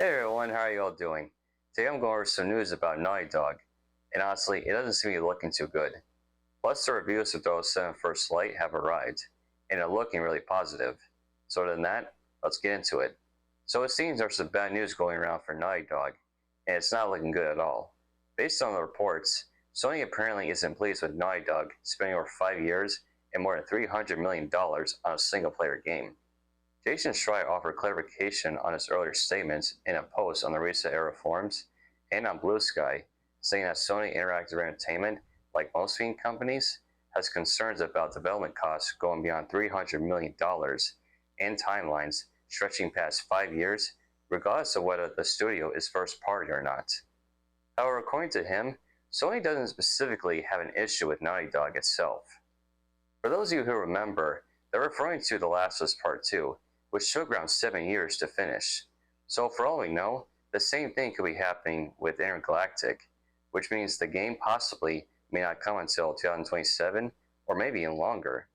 Hey everyone, how are you all doing? Today I'm going over some news about Naughty Dog, and honestly, it doesn't seem to be looking too good. Plus, the reviews of Those 7 First Light have arrived, and they're looking really positive. So other than that, let's get into it. So it seems there's some bad news going around for Naughty Dog, and it's not looking good at all. Based on the reports, Sony apparently isn't pleased with Naughty Dog spending over 5 years and more than $300 million on a single-player game. Jason Schreier offered clarification on his earlier statements in a post on the recent Era forums and on Blue Sky, saying that Sony Interactive Entertainment, like most game companies, has concerns about development costs going beyond $300 million and timelines stretching past 5 years, regardless of whether the studio is first party or not. However, according to him, Sony doesn't specifically have an issue with Naughty Dog itself. For those of you who remember, they're referring to The Last of Us Part 2, which took around 7 years to finish. So for all we know, the same thing could be happening with Intergalactic, which means the game possibly may not come until 2027 or maybe even longer.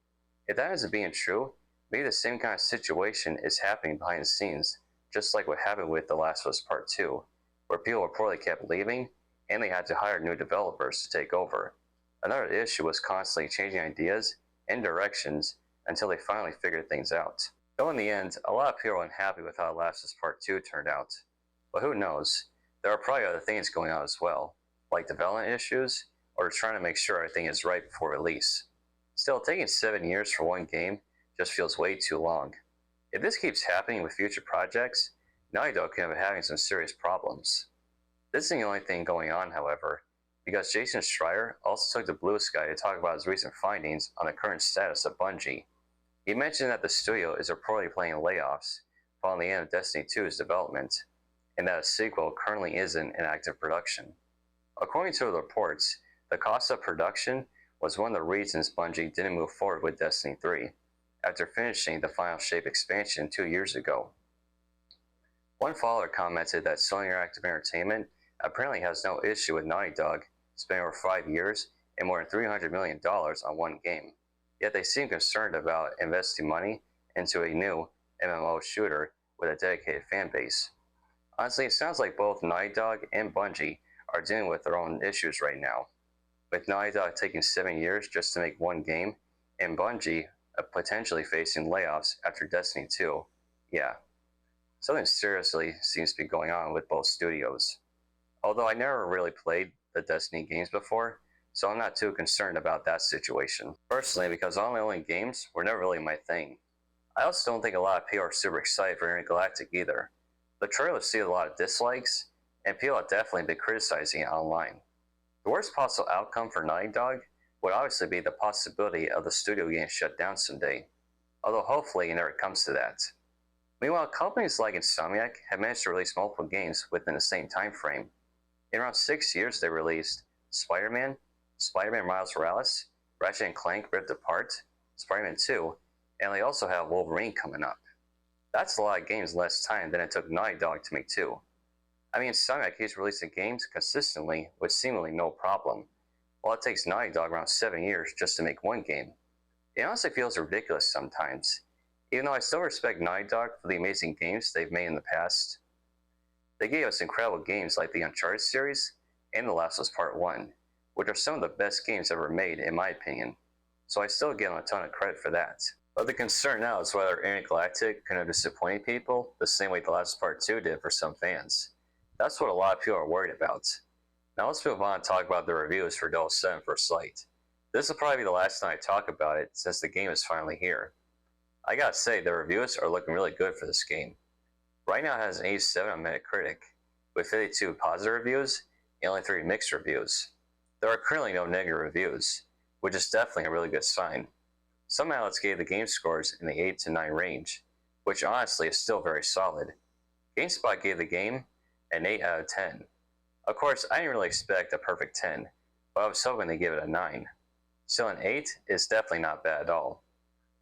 If that ends up being true, maybe the same kind of situation is happening behind the scenes, just like what happened with The Last of Us Part 2, where people reportedly kept leaving and they had to hire new developers to take over. Another issue was constantly changing ideas and directions until they finally figured things out. Though in the end, a lot of people are unhappy with how Last of Us Part 2 turned out. But who knows? There are probably other things going on as well, like development issues, or trying to make sure everything is right before release. Still, taking 7 years for one game just feels way too long. If this keeps happening with future projects, Naughty Dog could be having some serious problems. This isn't the only thing going on, however, because Jason Schreier also took to Blue Sky to talk about his recent findings on the current status of Bungie. He mentioned that the studio is reportedly planning layoffs following the end of Destiny 2's development, and that a sequel currently isn't in active production. According to the reports, the cost of production was one of the reasons Bungie didn't move forward with Destiny 3, after finishing the Final Shape expansion 2 years ago. One follower commented that Sony Interactive Entertainment apparently has no issue with Naughty Dog spending over 5 years and more than $300 million on one game. Yet they seem concerned about investing money into a new MMO shooter with a dedicated fan base. Honestly, it sounds like both Naughty Dog and Bungie are dealing with their own issues right now, with Naughty Dog taking 7 years just to make one game, and Bungie potentially facing layoffs after Destiny 2. Yeah, something seriously seems to be going on with both studios. Although I never really played the Destiny games before, so I'm not too concerned about that situation. Personally, because online games were never really my thing. I also don't think a lot of people are super excited for Intergalactic either. The trailer received a lot of dislikes, and people have definitely been criticizing it online. The worst possible outcome for Naughty Dog would obviously be the possibility of the studio getting shut down someday, although hopefully it never comes to that. Meanwhile, companies like Insomniac have managed to release multiple games within the same time frame. In around 6 years they released Spider-Man, Spider-Man Miles Morales, Ratchet & Clank Rift Apart, Spider-Man 2, and they also have Wolverine coming up. That's a lot of games in less time than it took Naughty Dog to make 2. I mean, Insomniac keeps releasing games consistently with seemingly no problem, while it takes Naughty Dog around 7 years just to make one game. It honestly feels ridiculous sometimes, even though I still respect Naughty Dog for the amazing games they've made in the past. They gave us incredible games like the Uncharted series and The Last of Us Part 1, which are some of the best games ever made in my opinion, so I still give them a ton of credit for that. But the concern now is whether Intergalactic can have disappointed people the same way The Last of Us Part 2 did for some fans. That's what a lot of people are worried about. Now let's move on and talk about the reviews for Those 7 First Light. This will probably be the last time I talk about it since the game is finally here. I gotta say, the reviews are looking really good for this game. Right now it has an 87 on Metacritic, with 52 positive reviews and only 3 mixed reviews. There are currently no negative reviews, which is definitely a really good sign. Some outlets gave the game scores in the 8 to 9 range, which honestly is still very solid. GameSpot gave the game an 8 out of 10. Of course, I didn't really expect a perfect 10, but I was hoping to give it a 9. Still, an 8 is definitely not bad at all.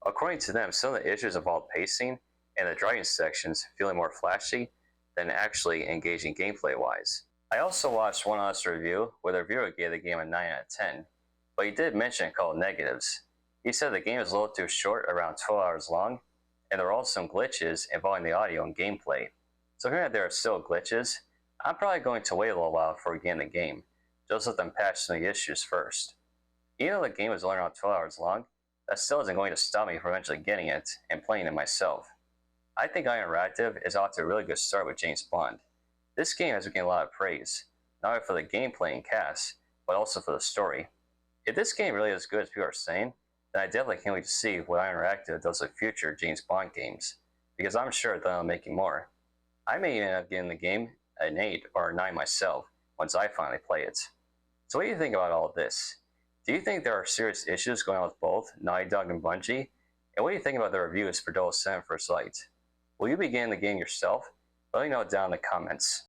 According to them, some of the issues involved pacing and the driving sections feeling more flashy than actually engaging gameplay-wise. I also watched one honest review where the reviewer gave the game a 9 out of 10, but he did mention a couple negatives. He said the game is a little too short, around 12 hours long, and there were also some glitches involving the audio and gameplay. So hearing that there are still glitches, I'm probably going to wait a little while before getting the game, just let them patch some of the issues first. Even though the game is only around 12 hours long, that still isn't going to stop me from eventually getting it and playing it myself. I think Interactive is off to a really good start with James Bond. This game has been getting a lot of praise, not only for the gameplay and cast, but also for the story. If this game really is as good as people are saying, then I definitely can't wait to see what Interactive does with future James Bond games, because I'm sure they'll be making more. I may end up getting the game an 8 or a 9 myself once I finally play it. So what do you think about all of this? Do you think there are serious issues going on with both Naughty Dog and Bungie? And what do you think about the reviews for 007 First Light? Will you be getting the game yourself? Let me know down in the comments.